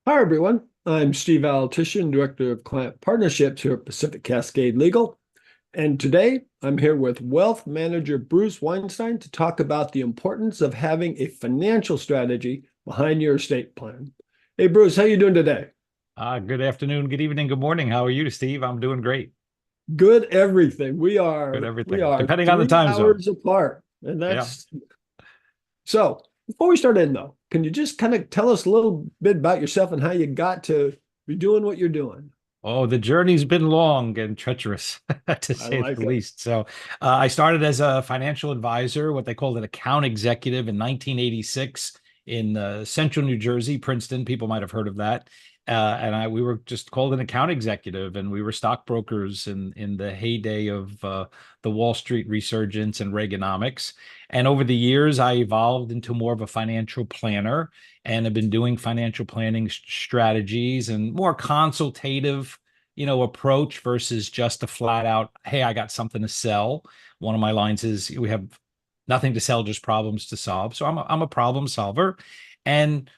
Hi, everyone. I'm Steve Altishan, Director of Client Partnerships here at Pacific Cascade Legal. And today I'm here with Wealth Manager Bruce Weinstein to talk about the importance of having a financial strategy behind your estate plan. Hey, Bruce, how you doing today? Good afternoon, good evening, good morning. How are you, Steve? I'm doing great. Good everything. We Good are we everything, are depending on the three time zone. hours apart. And Yeah. that's so before we start in though, can you just kind of tell us a little bit about yourself and how you got to be doing what you're doing? Oh, the journey's been long and treacherous, to I say the like it. least. I started as a financial advisor, what they called an account executive in 1986 in central New Jersey, Princeton. People might have heard of that. We were just called an account executive, and we were stockbrokers in the heyday of the Wall Street resurgence and Reaganomics. And over the years, I evolved into more of a financial planner and have been doing financial planning strategies and more consultative, approach versus just a flat out, hey, I got something to sell. One of my lines is we have nothing to sell, just problems to solve. So I'm a problem solver. And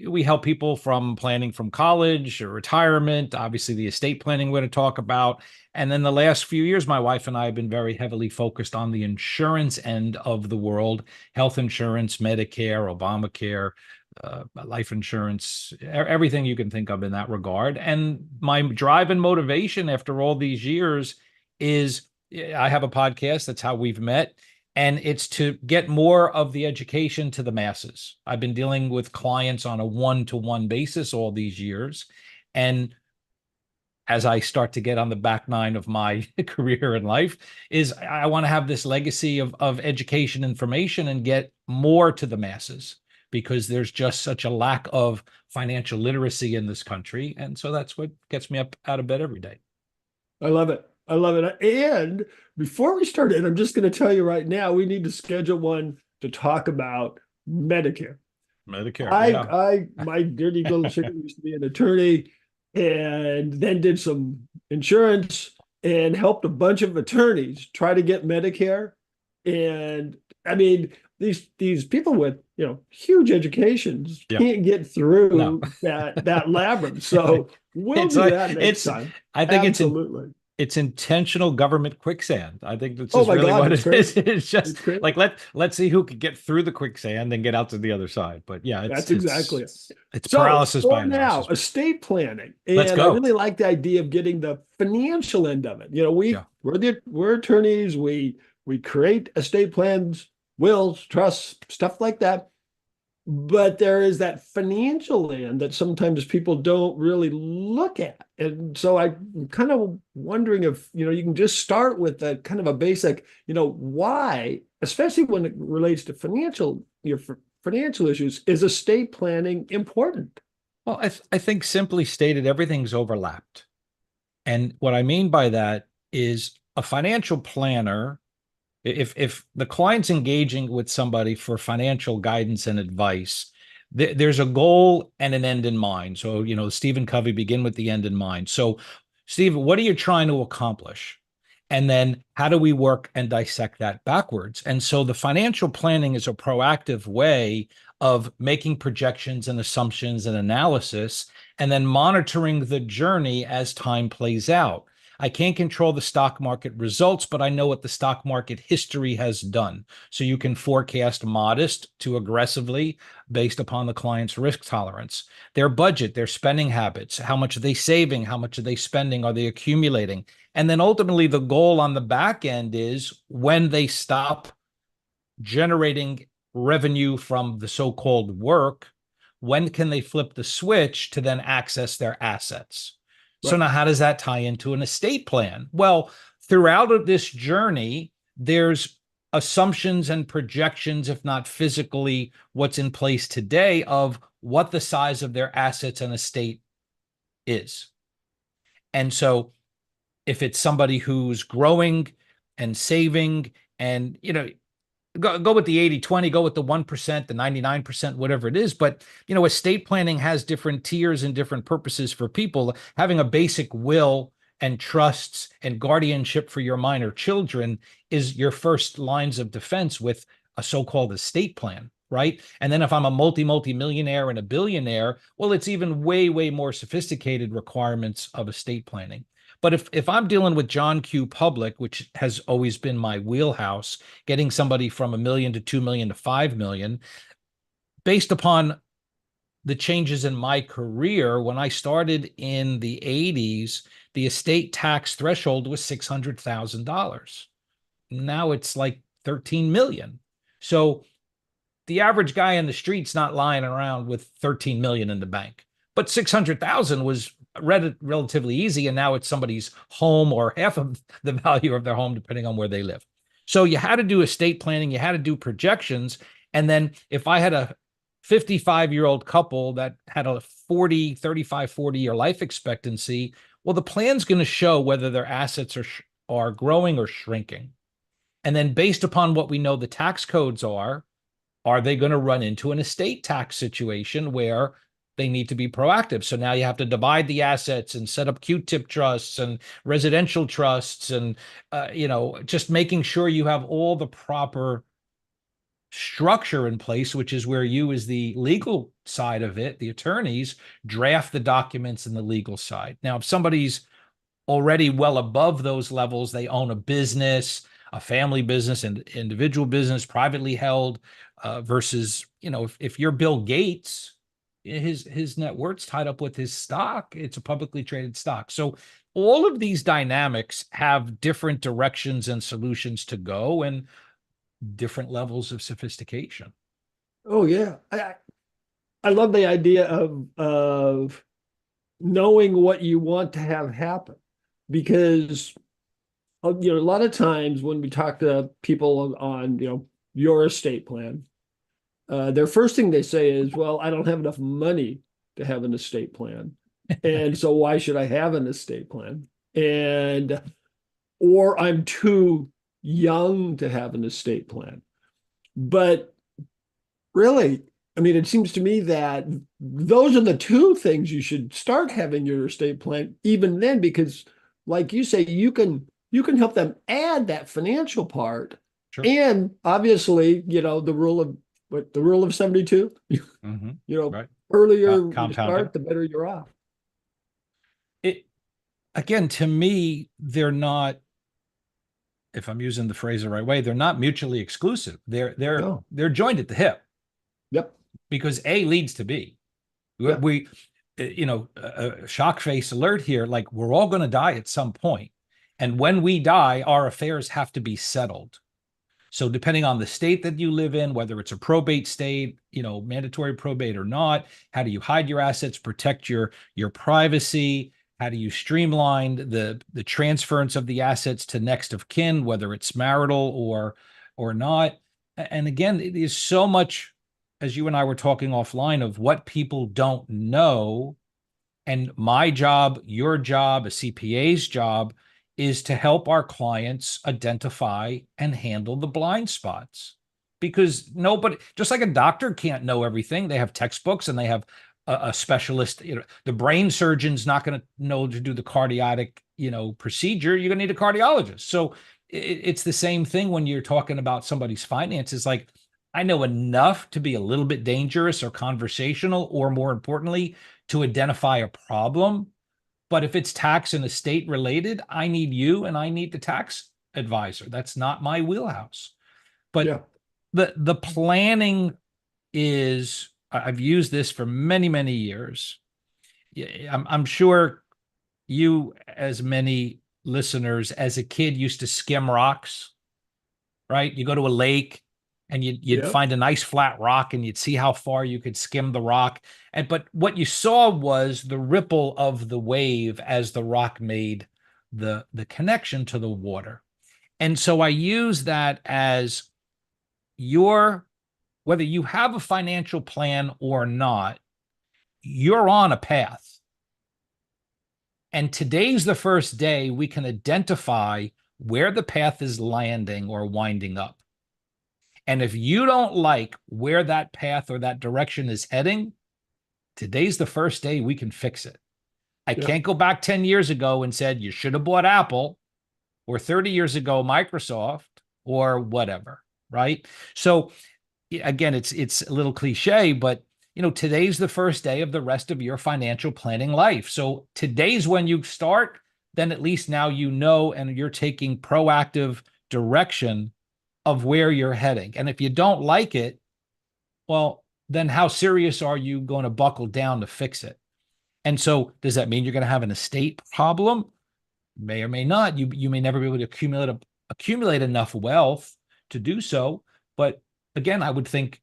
we help people from planning from college or retirement, obviously the estate planning we're going to talk about. And then the last few years, my wife and I have been very heavily focused on the insurance end of the world, health insurance, Medicare, Obamacare, life insurance, everything you can think of in that regard. And my drive and motivation after all these years is I have a podcast. That's how we've met. And it's to get more of the education to the masses. I've been dealing with clients on a one-to-one basis all these years. And as I start to get on the back nine of my career in life, is I want to have this legacy of education information and get more to the masses because there's just such a lack of financial literacy in this country. And so that's what gets me up out of bed every day. I love it. I love it. And before we start it, I'm just going to tell you right now, we need to schedule one to talk about Medicare. Medicare, yeah. My dirty little secret used to be an attorney and then did some insurance and helped a bunch of attorneys try to get Medicare. And I mean, these people with, huge educations Yeah. can't get No. through that labyrinth. So we'll It's do like that next it's time. I think Absolutely. it's intentional government quicksand. I think this Oh is my really God, what it's it is. crazy. It's just It's crazy. like let's see who could get through the quicksand and get out to the other side. But yeah, That's exactly it. it's So paralysis by for now, analysis. estate planning, Let's and I go. really like the idea of getting the financial end of it. Yeah. We're attorneys. We create estate plans, wills, trusts, stuff like that. But there is that financial end that sometimes people don't really look at. And so I'm kind of wondering if, you can just start with a kind of a basic, why, especially when it relates to your financial issues, is estate planning important? Well, I think simply stated, everything's overlapped. And what I mean by that is a financial planner, if the client's engaging with somebody for financial guidance and advice, there's a goal and an end in mind. So, Stephen Covey, begin with the end in mind. So, Steve, what are you trying to accomplish? And then how do we work and dissect that backwards? And so the financial planning is a proactive way of making projections and assumptions and analysis, and then monitoring the journey as time plays out. I can't control the stock market results, but I know what the stock market history has done. So you can forecast modest to aggressively based upon the client's risk tolerance, their budget, their spending habits, how much are they saving, how much are they spending, are they accumulating? And then ultimately, the goal on the back end is when they stop generating revenue from the so called work, when can they flip the switch to then access their assets? So Right. now how does that tie into an estate plan? Well, throughout this journey, there's assumptions and projections, if not physically what's in place today, of what the size of their assets and estate is. And so if it's somebody who's growing and saving and, go with the 80-20, go with the 1%, the 99%, whatever it is. But, estate planning has different tiers and different purposes for people. Having a basic will and trusts and guardianship for your minor children is your first lines of defense with a so-called estate plan. right? And then if I'm a multi-millionaire and a billionaire, well, it's even way more sophisticated requirements of estate planning. But if I'm dealing with John Q. Public, which has always been my wheelhouse, getting somebody from 1 million to 2 million to 5 million, based upon the changes in my career, when I started in the 80s, the estate tax threshold was $600,000. Now it's like 13 million. So the average guy in the street's not lying around with 13 million in the bank. But 600,000 was relatively easy, and now it's somebody's home or half of the value of their home, depending on where they live. So you had to do estate planning, you had to do projections. And then if I had a 55-year-old couple that had a 40 year life expectancy, well, the plan's going to show whether their assets are growing or shrinking. And then based upon what we know the tax codes are they going to run into an estate tax situation where they need to be proactive? So now you have to divide the assets and set up Q-tip trusts and residential trusts and, just making sure you have all the proper structure in place, which is where you, as the legal side of it, the attorneys, draft the documents in the legal side. Now, if somebody's already well above those levels, they own a business, a family business, and individual business, privately held, versus, if you're Bill Gates, his net worth's tied up with his stock. It's a publicly traded stock. So all of these dynamics have different directions and solutions to go, and different levels of sophistication. Oh yeah. I love the idea of knowing what you want to have happen, because a lot of times when we talk to people on your estate plan, their first thing they say is, well, I don't have enough money to have an estate plan, and so why should I have an estate plan? And or I'm too young to have an estate plan. But really, I mean, it seems to me that those are the two things you should start having your estate plan even then, because like you say, you can help them add that financial part. Sure. And obviously, the rule of 72, Mm-hmm. Right. earlier you Compounding. start, the better you're off. It again, to me, they're not, if I'm using the phrase the right way, they're not mutually exclusive. No. They're joined at the hip, Yep. because A leads to B. Yeah. We, a shock face alert here, like we're all going to die at some point. And when we die, our affairs have to be settled. So depending on the state that you live in, whether it's a probate state, mandatory probate or not, how do you hide your assets, protect your privacy? How do you streamline the transference of the assets to next of kin, whether it's marital or not? And again, it is so much, as you and I were talking offline, of what people don't know. And my job, your job, a CPA's job, is to help our clients identify and handle the blind spots. Because nobody, just like a doctor can't know everything, they have textbooks and they have a specialist. The brain surgeon's not going to know to do the cardiac, procedure. You're going to need a cardiologist. So it's the same thing when you're talking about somebody's finances. Like, I know enough to be a little bit dangerous or conversational, or more importantly, to identify a problem. But if it's tax and estate related, I need you and I need the tax advisor. That's not my wheelhouse. But Yeah. the planning is, I've used this for many years. I'm sure you, as many listeners, as a kid, used to skim rocks, right? You go to a lake and you'd Yeah. find a nice flat rock and you'd see how far you could skim the rock. But what you saw was the ripple of the wave as the rock made the connection to the water. And so I use that as whether you have a financial plan or not, you're on a path. And today's the first day we can identify where the path is landing or winding up. And if you don't like where that path or that direction is heading, today's the first day we can fix it. I Yeah. can't go back 10 years ago and said you should have bought Apple, or 30 years ago Microsoft, or whatever, right? So again, it's a little cliche, but today's the first day of the rest of your financial planning life. So today's when you start, then at least now and you're taking proactive direction of where you're heading. And if you don't like it, well, then how serious are you going to buckle down to fix it? And so does that mean you're going to have an estate problem? May or may not. You may never be able to accumulate enough wealth to do so. But again, I would think,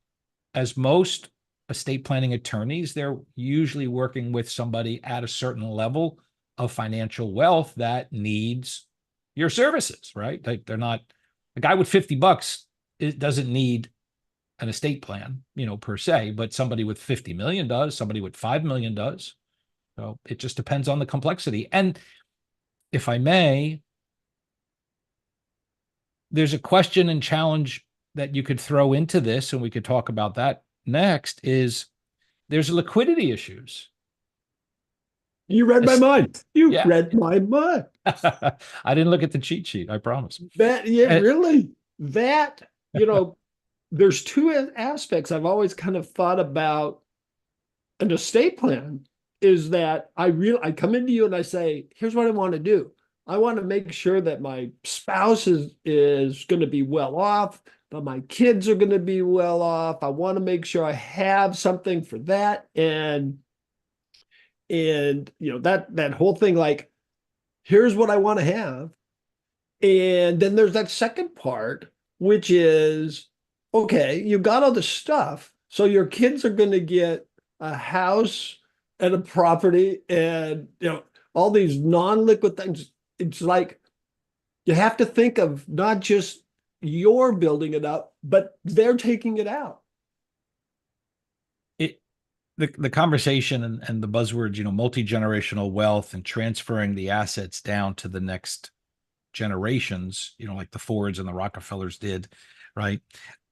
as most estate planning attorneys, they're usually working with somebody at a certain level of financial wealth that needs your services, right? They're not a guy with $50. It doesn't need an estate plan, per se, but somebody with 50 million does, somebody with 5 million does. So it just depends on the complexity. And if I may, there's a question and challenge that you could throw into this, and we could talk about that next, is there's liquidity issues. You read my mind. You Yeah. read my mind. I didn't look at the cheat sheet, I promise. That, yeah, And, really. That, there's two aspects I've always kind of thought about an estate plan is that I come into you and I say, here's what I want to do. I want to make sure that my spouse is going to be well off, that my kids are going to be well off. I want to make sure I have something for that. And that whole thing, like, here's what I want to have. And then there's that second part, which is, okay, you got all the stuff. So your kids are going to get a house and a property and, all these non-liquid things. It's like you have to think of not just you're building it up, but they're taking it out. it, the conversation and the buzzwords, multi-generational wealth and transferring the assets down to the next generations, like the Fords and the Rockefellers did, right?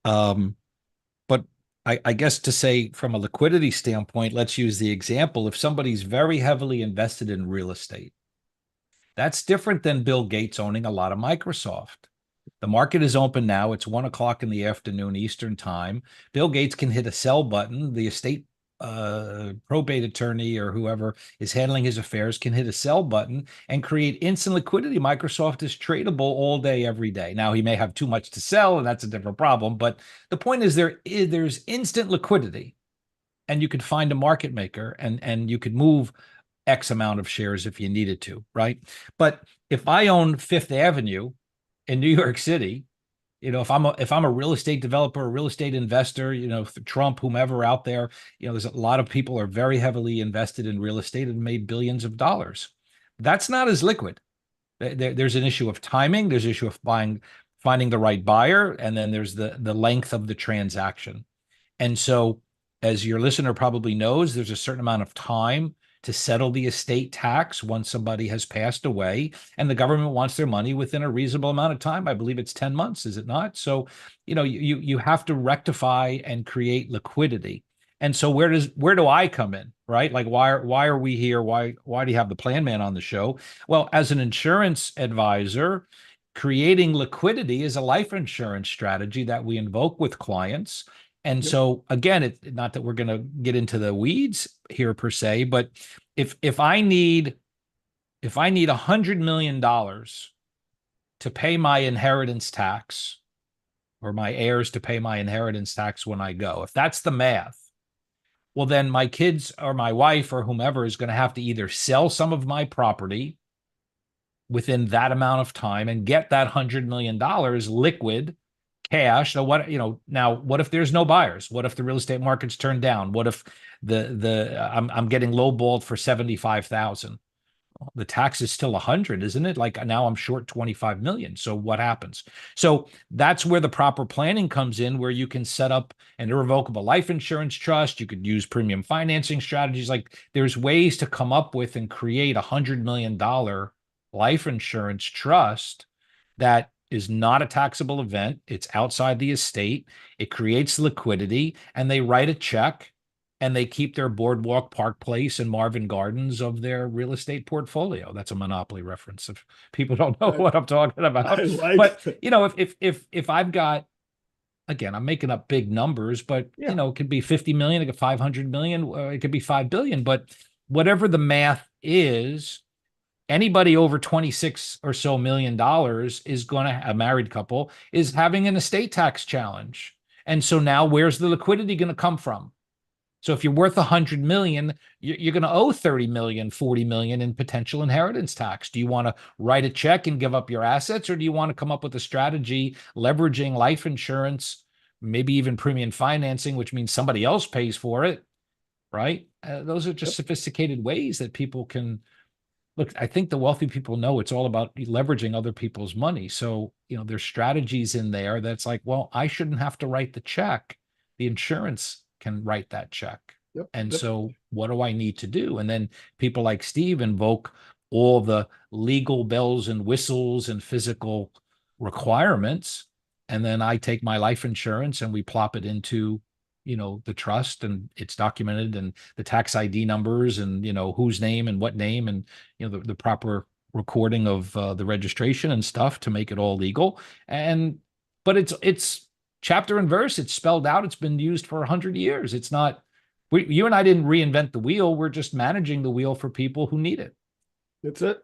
But I guess to say from a liquidity standpoint, let's use the example. If somebody's very heavily invested in real estate, that's different than Bill Gates owning a lot of Microsoft. The market is open now. It's 1 o'clock in the afternoon Eastern time. Bill Gates can hit a sell button. The estate probate attorney or whoever is handling his affairs can hit a sell button and create instant liquidity. Microsoft is tradable all day, every day. Now, he may have too much to sell, and that's a different problem. But the point is there's instant liquidity, and you could find a market maker and you could move X amount of shares if you needed to, right? But if I own Fifth Avenue in New York City, if I'm a real estate developer, a real estate investor, Trump, whomever out there, there's a lot of people are very heavily invested in real estate and made billions of dollars. That's not as liquid. There's an issue of timing. There's an issue of finding the right buyer, and then there's the length of the transaction. And so, as your listener probably knows, there's a certain amount of time to settle the estate tax once somebody has passed away, and the government wants their money within a reasonable amount of time. I believe it's 10 months, is it not? So, you have to rectify and create liquidity. And so where do I come in, right? Like, why are we here? Why do you have the plan man on the show? Well, as an insurance advisor, creating liquidity is a life insurance strategy that we invoke with clients. And Yep. so again, not that we're going to get into the weeds here per se, but if I need $100 million to pay my inheritance tax, or my heirs to pay my inheritance tax when I go, if that's the math, well, then my kids or my wife or whomever is going to have to either sell some of my property within that amount of time and get that $100 million liquid cash. Now what if there's no buyers? What if the real estate market's turned down? What if I'm getting lowballed for 75,000? The tax is still 100, isn't it? Like, now I'm short 25 million. So what happens? So that's where the proper planning comes in, where you can set up an irrevocable life insurance trust. You could use premium financing strategies. Like, there's ways to come up with and create $100 million life insurance trust that is not a taxable event. It's outside the estate. It creates liquidity, and they write a check and they keep their Boardwalk Park Place and Marvin Gardens of their real estate portfolio. That's a Monopoly reference if people don't know what I'm talking about. I like But it. if I've got again, I'm making up big numbers, but Yeah. it could be 50 million, it could 500 million, or it could be 5 billion, but whatever the math is, anybody over 26 or so million dollars is going to, a married couple is having an estate tax challenge. And so now where's the liquidity going to come from? So if you're worth 100 million, you're going to owe 30 million, 40 million in potential inheritance tax. Do you want to write a check and give up your assets, or do you want to come up with a strategy leveraging life insurance, maybe even premium financing, which means somebody else pays for it, right? Those are just Yep. sophisticated ways that people can look. I think the wealthy people know it's all about leveraging other people's money. So, there's strategies in there that's like, well, I shouldn't have to write the check. The insurance can write that check. Yep. And Yep. so what do I need to do? And then people like Steve invoke all the legal bells and whistles and physical requirements. And then I take my life insurance and we plop it into the trust, and it's documented, and the tax ID numbers, and whose name and what name, and the proper recording of the registration and stuff to make it all legal. And but it's chapter and verse. It's spelled out. It's been used for 100 years. It's not. You and I didn't reinvent the wheel. We're just managing the wheel for people who need it. That's it.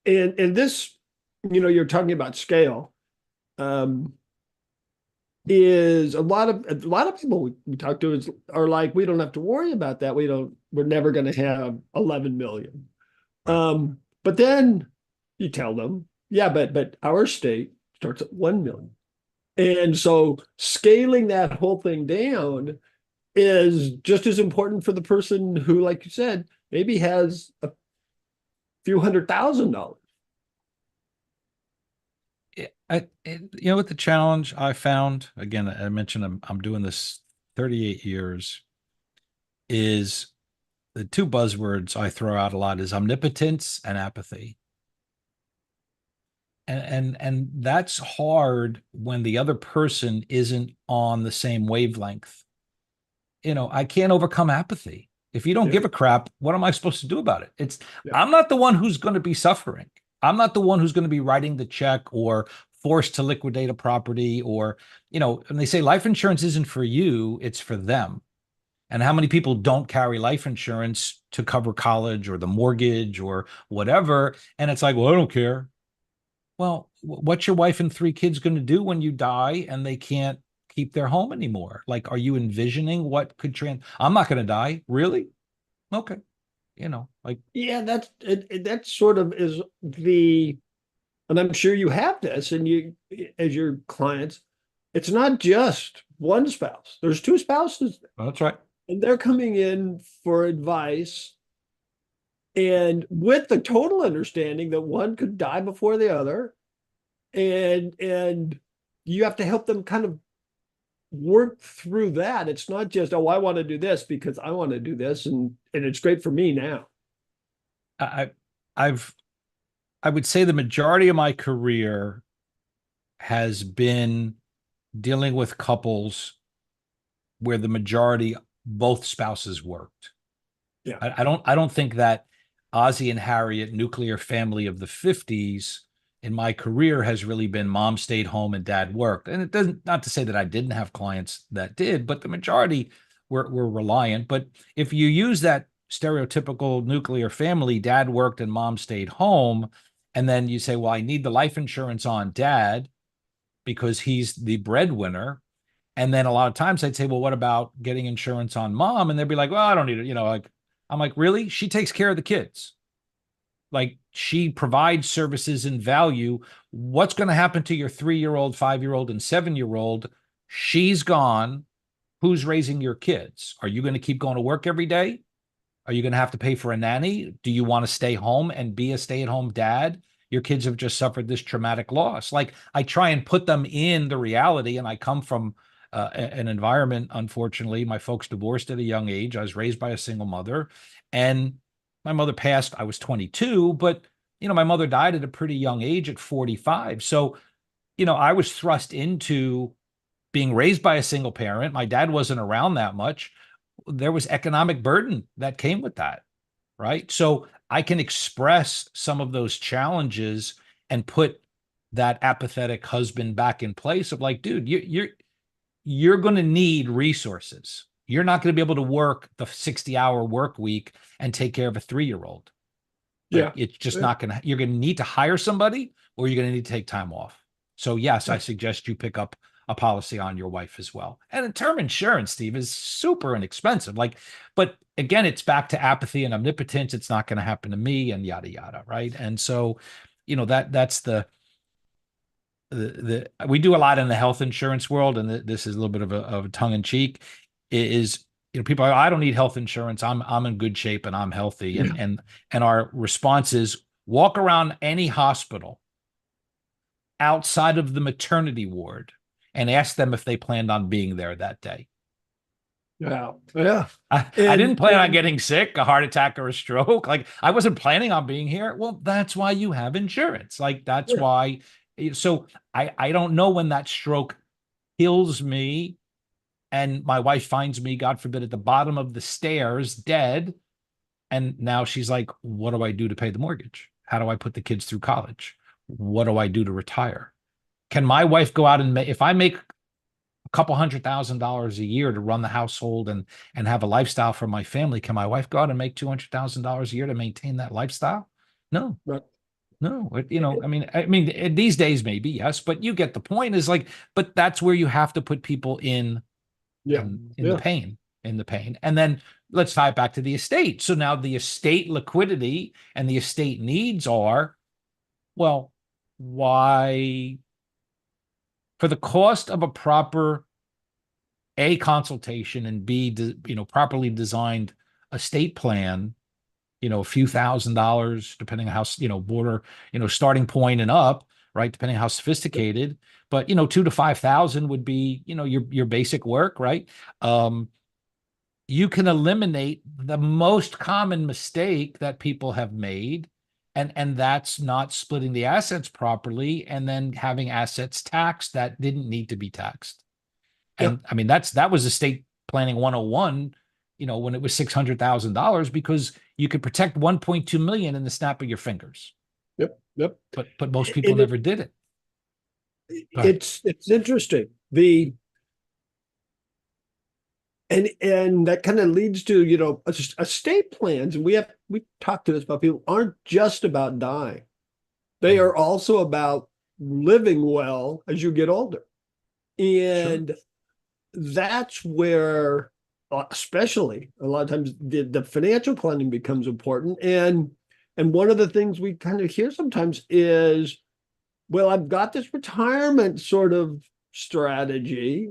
And this, you're talking about scale. Um, is a lot of people we talk to are like, we don't have to worry about that. We're never going to have 11 million. Right. But then you tell them, yeah, but our state starts at 1 million. And so scaling that whole thing down is just as important for the person who, like you said, maybe has a few $100,000. What the challenge I found, again, I mentioned I'm doing this 38 years, is the two buzzwords I throw out a lot is omnipotence and apathy. And that's hard when the other person isn't on the same wavelength. I can't overcome apathy. If you don't Yeah, give a crap, what am I supposed to do about it? yeah. I'm not the one who's going to be suffering. I'm not the one who's going to be writing the check or forced to liquidate a property, or, and they say life insurance isn't for you, it's for them. And how many people don't carry life insurance to cover college or the mortgage or whatever? And it's like, well, I don't care. Well, what's your wife and three kids going to do when you die and they can't keep their home anymore? Like, are you envisioning what could I'm not going to die. Really? Okay. Like, Yeah, that sort of is and I'm sure you have this, and you, as your clients, it's not just one spouse. There's two spouses, well, that's right. and they're coming in for advice, and with the total understanding that one could die before the other, and you have to help them kind of work through that. It's not just, oh, I want to do this because I want to do this, and it's great for me now. I, I've, I would say the majority of my career has been dealing with couples where the majority, both spouses worked. Yeah. I don't think that Ozzie and Harriet nuclear family of the 50s in my career has really been mom stayed home and dad worked. And it doesn't, not to say that I didn't have clients that did, but the majority were reliant. But if you use that stereotypical nuclear family, dad worked and mom stayed home, and then you say, well, I need the life insurance on dad because he's the breadwinner. And then a lot of times I'd say, well, what about getting insurance on mom? And they'd be like, well, I don't need it. Like, I'm like, really? She takes care of the kids. Like, she provides services and value. What's going to happen to your 3-year-old, 5-year-old, and 7-year-old? She's gone. Who's raising your kids? Are you going to keep going to work every day? Are you going to have to pay for a nanny? Do you want to stay home and be a stay-at-home dad? Your kids have just suffered this traumatic loss. Like, I try and put them in the reality, and I come from an environment, unfortunately. My folks divorced at a young age. I was raised by a single mother, and my mother passed. I was 22, but my mother died at a pretty young age at 45. So, I was thrust into being raised by a single parent. My dad wasn't around that much. There was economic burden that came with that, right? So I can express some of those challenges and put that apathetic husband back in place of like, dude, you're going to need resources. You're not going to be able to work the 60-hour work week and take care of a 3-year-old. Like Yeah. it's just Yeah. not going to, you're going to need to hire somebody or you're going to need to take time off. So yes, I Yeah. suggest you pick up a policy on your wife as well. And a term insurance, Steve, is super inexpensive. Like, but again, it's back to apathy and omnipotence. It's not going to happen to me and yada, yada. Right. And so, that's we do a lot in the health insurance world, and this is a little bit of a tongue in cheek. Is people are, I don't need health insurance. I'm in good shape and I'm healthy. Yeah. And our response is walk around any hospital outside of the maternity ward and ask them if they planned on being there that day. Yeah. Yeah. I didn't And plan on getting sick, a heart attack or a stroke. Like I wasn't planning on being here. Well, that's why you have insurance. Like that's yeah. why. So I don't know when that stroke kills me and my wife finds me, God forbid, at the bottom of the stairs dead. And now she's like, what do I do to pay the mortgage? How do I put the kids through college? What do I do to retire? Can my wife go out and if I make a couple $100,000 a year to run the household and have a lifestyle for my family, can my wife go out and make $200,000 a year to maintain that lifestyle? No, Right. no. I mean, these days maybe yes, but you get the point. Is like, but that's where you have to put people Yeah. in the Yeah. pain, and then let's tie it back to the estate. So now the estate liquidity and the estate needs are, well, why for the cost of a proper A consultation and B, properly designed estate plan, a few $1,000s, depending on how, border, starting point and up, right? Depending on how sophisticated, but, 2 to 5,000 would be, your basic work, right? You can eliminate the most common mistake that people have made. And that's not splitting the assets properly and then having assets taxed that didn't need to be taxed. Yeah. And I mean, that was estate planning 101, when it was $600,000 because you could protect 1.2 million in the snap of your fingers. Yep. Yep. But most people And never did it. But it's interesting. And that kind of leads to, estate plans. And we talked to this about people aren't just about dying. They are also about living well as you get older. sure. And that's where, especially a lot of times, the financial planning becomes important. And one of the things we kind of hear sometimes is, well, I've got this retirement sort of strategy,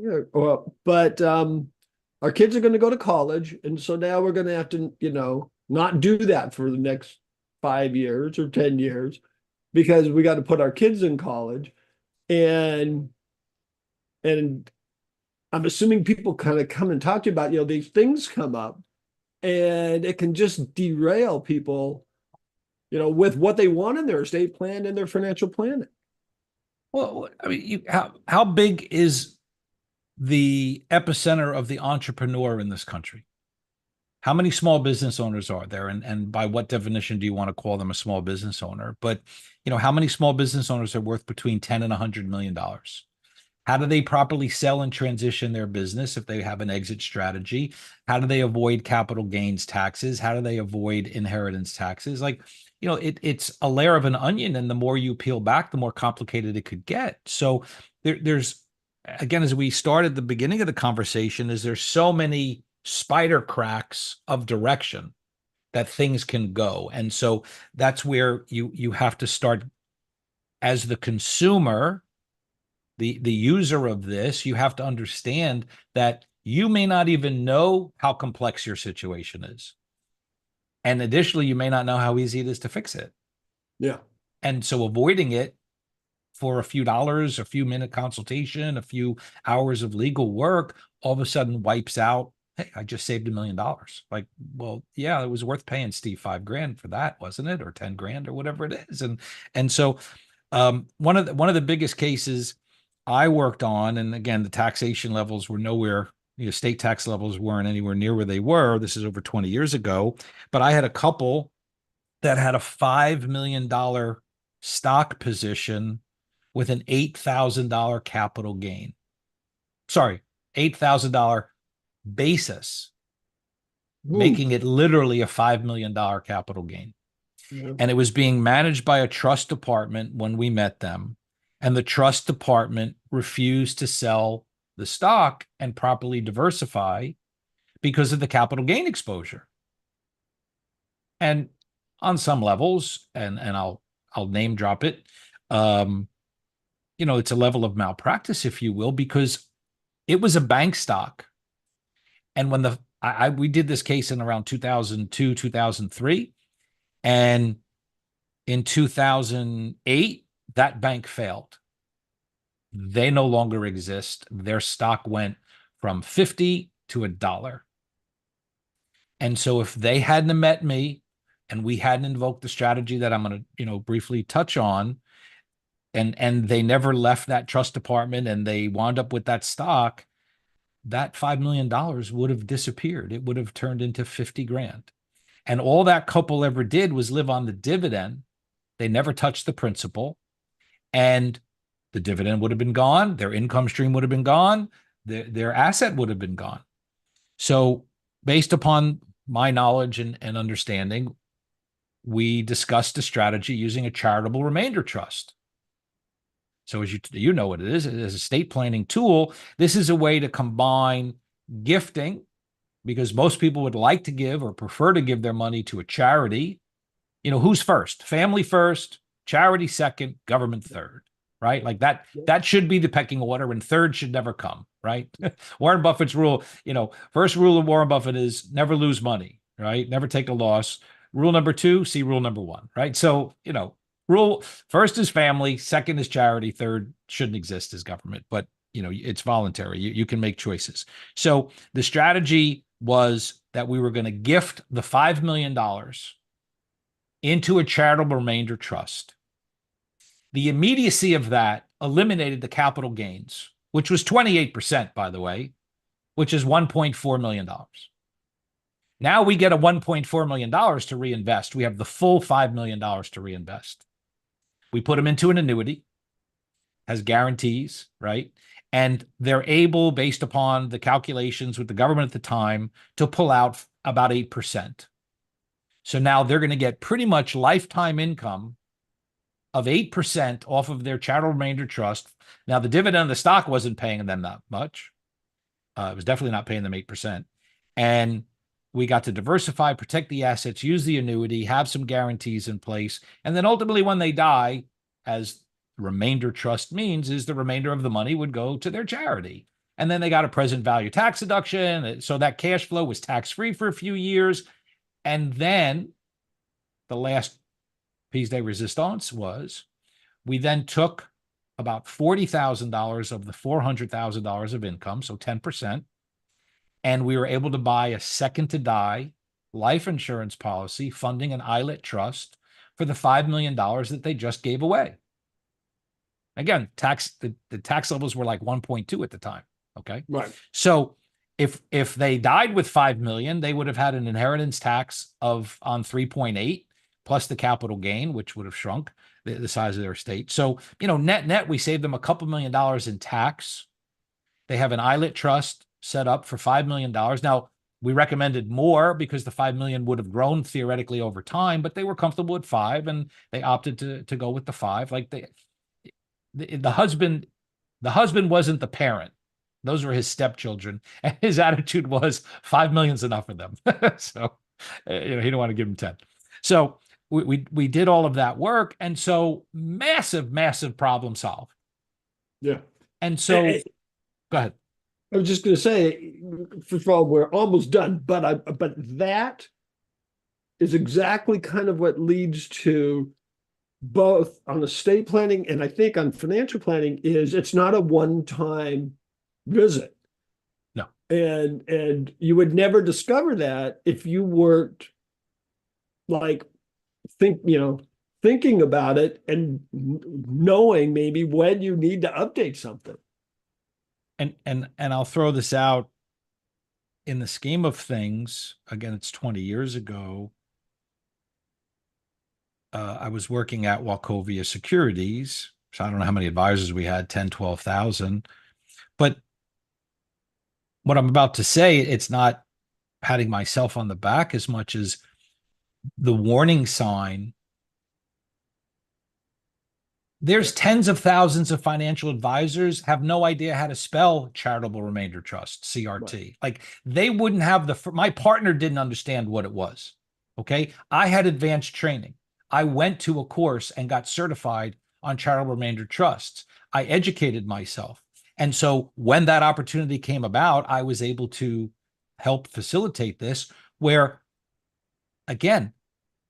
but our kids are going to go to college, and so now we're going to have to, not do that for the next 5 years or 10 years because we got to put our kids in college. And I'm assuming people kind of come and talk to you about, these things come up and it can just derail people, with what they want in their estate plan and their financial planning. Well, I mean, how big is the epicenter of the entrepreneur in this country? How many small business owners are there? And by what definition do you want to call them a small business owner? But, how many small business owners are worth between 10 and $100 million? How do they properly sell and transition their business if they have an exit strategy? How do they avoid capital gains taxes? How do they avoid inheritance taxes? Like, it's a layer of an onion, and the more you peel back, the more complicated it could get. So there's, again, as we started the beginning of the conversation, is there's so many spider cracks of direction that things can go. And so that's where you have to start as the consumer, the user of this. You have to understand that you may not even know how complex your situation is. And additionally, you may not know how easy it is to fix it. Yeah. And so avoiding it for a few dollars, a few minute consultation, a few hours of legal work, all of a sudden wipes out, hey, I just saved $1 million. Like, well, yeah, it was worth paying Steve $5,000 for that, wasn't it? Or 10 grand or whatever it is. And so one of the biggest cases I worked on, and again, the taxation levels were nowhere, state tax levels weren't anywhere near where they were. This is over 20 years ago, but I had a couple that had a $5 million stock position with an $8,000 capital gain. Sorry, $8,000 basis, Ooh, making it literally a $5 million capital gain. yeah. And it was being managed by a trust department when we met them. And the trust department refused to sell the stock and properly diversify because of the capital gain exposure. And on some levels, and I'll name drop it, um, it's a level of malpractice, if you will, because it was a bank stock. And when we did this case in around 2002, 2003, and in 2008, that bank failed. They no longer exist. Their stock went from 50 to $1. And so if they hadn't met me and we hadn't invoked the strategy that I'm going to, briefly touch on, and they never left that trust department and they wound up with that stock, that $5 million would have disappeared. It would have turned into 50 grand. And all that couple ever did was live on the dividend. They never touched the principal, and the dividend would have been gone. Their income stream would have been gone. Their asset would have been gone. So based upon my knowledge and understanding, we discussed a strategy using a charitable remainder trust. So as you know what it is, as a estate planning tool, this is a way to combine gifting, because most people would like to give or prefer to give their money to a charity. Who's first? Family first, charity second, government third, right? Like that should be the pecking order, and third should never come, right? Warren Buffett's rule, first rule of Warren Buffett is never lose money, right? Never take a loss. Rule number 2, see rule number 1, right? So, rule first is family, second is charity, third shouldn't exist as government, but it's voluntary. You can make choices. So the strategy was that we were going to gift the $5 million into a charitable remainder trust. The immediacy of that eliminated the capital gains, which was 28%, by the way, which is $1.4 million. Now we get a $1.4 million to reinvest. We have the full $5 million to reinvest. We put them into an annuity, has guarantees, right? And they're able, based upon the calculations with the government at the time, to pull out about 8%. So now they're going to get pretty much lifetime income of 8% off of their charitable remainder trust. Now, the dividend of the stock wasn't paying them that much. It was definitely not paying them 8%. And we got to diversify, protect the assets, use the annuity, have some guarantees in place. And then ultimately, when they die, as the remainder trust means, is the remainder of the money would go to their charity. And then they got a present value tax deduction. So that cash flow was tax-free for a few years. And then the last piece de resistance was we then took about $40,000 of the $400,000 of income, so 10%, and we were able to buy a second to die life insurance policy funding an ILIT trust for the $5 million that they just gave away. Again, the tax levels were like 1.2 at the time. Okay. Right. So if they died with 5 million, they would have had an inheritance tax on 3.8 plus the capital gain, which would have shrunk the size of their estate. So, net, we saved them a couple $1 million in tax. They have an ILIT trust set up for $5 million. Now, we recommended more because the 5 million would have grown theoretically over time, but they were comfortable at 5 and they opted to go with the 5. Like the husband wasn't the parent. Those were his stepchildren. And his attitude was 5 million's enough for them. So, he didn't want to give them 10. So we did all of that work. And so massive, massive problem solved. Yeah. And so, go ahead. I was just going to say, first of all, we're almost done, but that is exactly kind of what leads to both on estate planning and I think on financial planning is it's not a one-time visit. No. And you would never discover that if you weren't like thinking about it and knowing maybe when you need to update something. And I'll throw this out in the scheme of things. Again, it's 20 years ago. I was working at Wachovia Securities. So I don't know how many advisors we had, 10, 12,000. But what I'm about to say, it's not patting myself on the back as much as the warning sign. Yeah, There's tens of thousands of financial advisors have no idea how to spell charitable remainder trust, right. CRT. Like they wouldn't have my partner didn't understand what it was. Okay. I had advanced training. I went to a course and got certified on charitable remainder trusts. I educated myself. And so when that opportunity came about, I was able to help facilitate this where, again,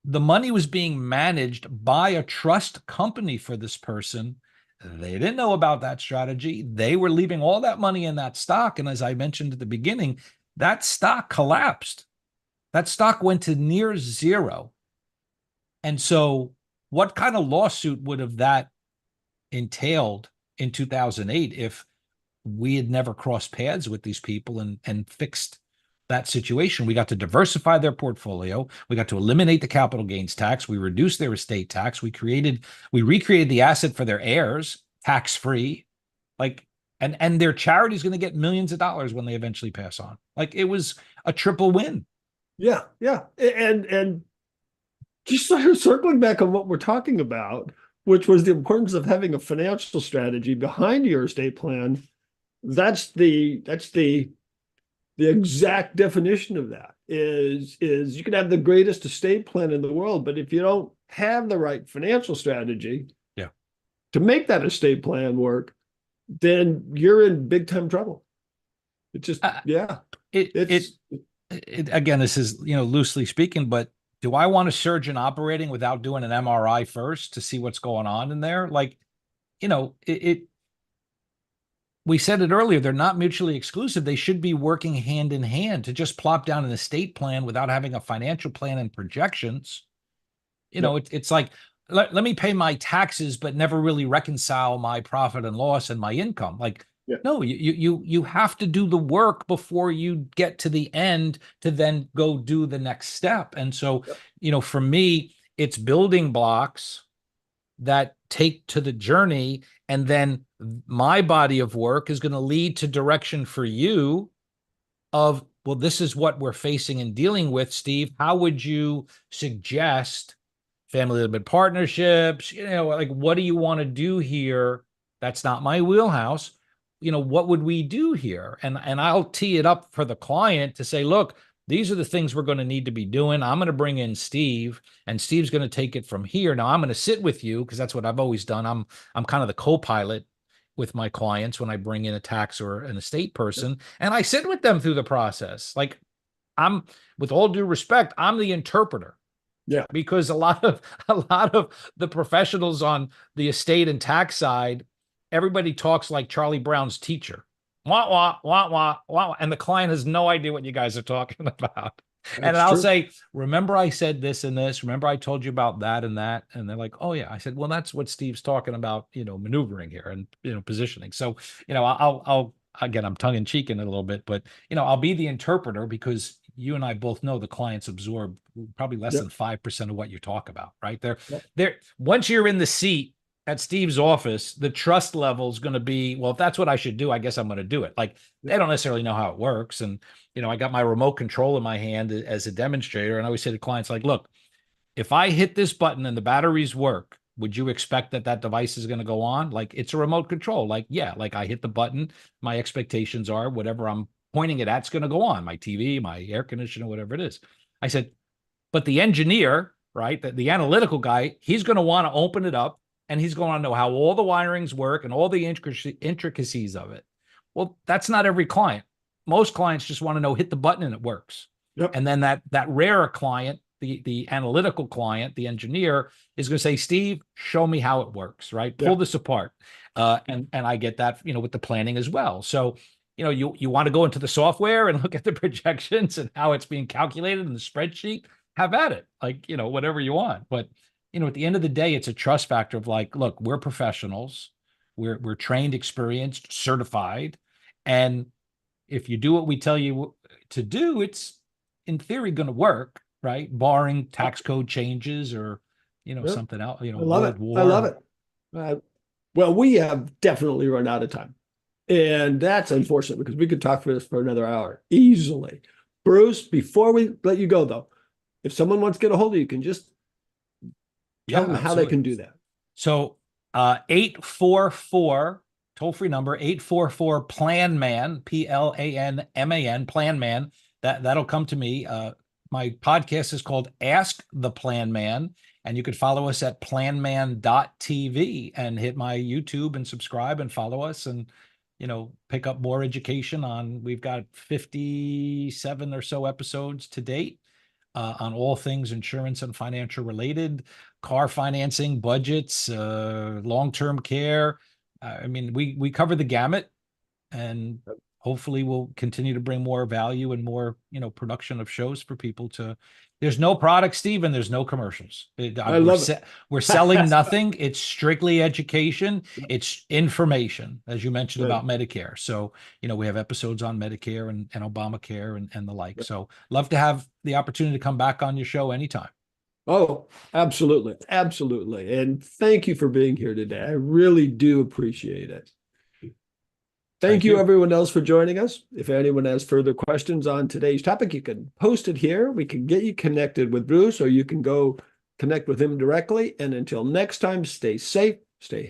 the money was being managed by a trust company for this person. They didn't know about that strategy. They were leaving all that money in that stock. And as I mentioned at the beginning, that stock collapsed. That stock went to near zero. And so, what kind of lawsuit would have that entailed in 2008 if we had never crossed paths with these people and fixed that situation? We got to diversify their portfolio. We got to eliminate the capital gains tax. We reduced their estate tax. We recreated the asset for their heirs, tax free. Like, and their charity is going to get millions of dollars when they eventually pass on. Like, it was a triple win. Yeah, yeah. And just sort of circling back on what we're talking about, which was the importance of having a financial strategy behind your estate plan. That's the exact definition of that is you can have the greatest estate plan in the world, but if you don't have the right financial strategy Yeah. to make that estate plan work, then you're in big time trouble. It just, Uh, yeah, it, it, it's, again, this is, loosely speaking, but do I want a surgeon operating without doing an MRI first to see what's going on in there? Like, we said it earlier, they're not mutually exclusive. They should be working hand in hand. To just plop down an estate plan without having a financial plan and projections. yep, It's like, let me pay my taxes, but never really reconcile my profit and loss and my income. Like, yeah, no, you have to do the work before you get to the end to then go do the next step. And so, yep, for me, it's building blocks that take to the journey. And then my body of work is going to lead to direction for you of, well, this is what we're facing and dealing with, Steve. How would you suggest family limited partnerships? Like, what do you want to do here? That's not my wheelhouse. What would we do here? And I'll tee it up for the client to say, look, these are the things we're going to need to be doing. I'm going to bring in Steve, and Steve's going to take it from here. Now I'm going to sit with you because that's what I've always done. I'm kind of the co-pilot with my clients when I bring in a tax or an estate yep, person, and I sit with them through the process. Like, I'm, with all due respect, I'm the interpreter, yeah, because a lot of the professionals on the estate and tax side, everybody talks like Charlie Brown's teacher. Wah wah wah wah wah, and the client has no idea what you guys are talking about. And that's I'll true. say, remember I said this and this. Remember I told you about that and that. And they're like, oh yeah. I said, well, that's what Steve's talking about. Maneuvering here and positioning. So I'll again, I'm tongue in cheek in it a little bit, but I'll be the interpreter because you and I both know the clients absorb probably less than Yep, 5% of what you talk about, right? yep, There, once you're in the seat at Steve's office, the trust level is going to be, well, if that's what I should do, I guess I'm going to do it. Like, yep, they don't necessarily know how it works. And, I got my remote control in my hand as a demonstrator. And I always say to clients, like, look, if I hit this button and the batteries work, would you expect that that device is going to go on? Like, it's a remote control. Like, yeah, like I hit the button. My expectations are whatever I'm pointing it at's going to go on, my TV, my air conditioner, whatever it is. I said, but the engineer, right, the analytical guy, he's going to want to open it up and he's going to know how all the wirings work and all the intricacies of it. Well, that's not every client. Most clients just want to know, hit the button and it works. yep, And then that rarer client, the analytical client, the engineer, is going to say, Steve, show me how it works, right? yeah, Pull this apart. And I get that, with the planning as well. So, you want to go into the software and look at the projections and how it's being calculated in the spreadsheet, have at it. Like, whatever you want. But, at the end of the day, it's a trust factor of like, look, we're professionals. We're trained, experienced, certified. And if you do what we tell you to do, it's in theory going to work, right? Barring yep, tax code changes or, yep. something else, I love it. world I love war. it. Well, we have definitely run out of time. And that's unfortunate because we could talk for this for another hour easily. Bruce, before we let you go, though, if someone wants to get a hold of you, you can just tell Yeah, them how they absolutely. can do that. So 844 toll free number 844 plan man plan man that'll come to me. My podcast is called Ask the Plan Man, and you could follow us at planman.tv and hit my YouTube and subscribe and follow us, and pick up more education on. We've got 57 or so episodes to date on all things insurance and financial related, car financing, budgets, long-term care. I mean, we cover the gamut, and hopefully we'll continue to bring more value and more, production of shows for people to. There's no product, Steve, there's no commercials. I love it. We're selling nothing. It's strictly education. It's information, as you mentioned Good. about Medicare. So, we have episodes on Medicare and Obamacare and the like. So love to have the opportunity to come back on your show anytime. Oh, absolutely. Absolutely. And thank you for being here today. I really do appreciate it. Thank you, everyone else, for joining us. If anyone has further questions on today's topic, you can post it here. We can get you connected with Bruce, or you can go connect with him directly. And until next time, stay safe, stay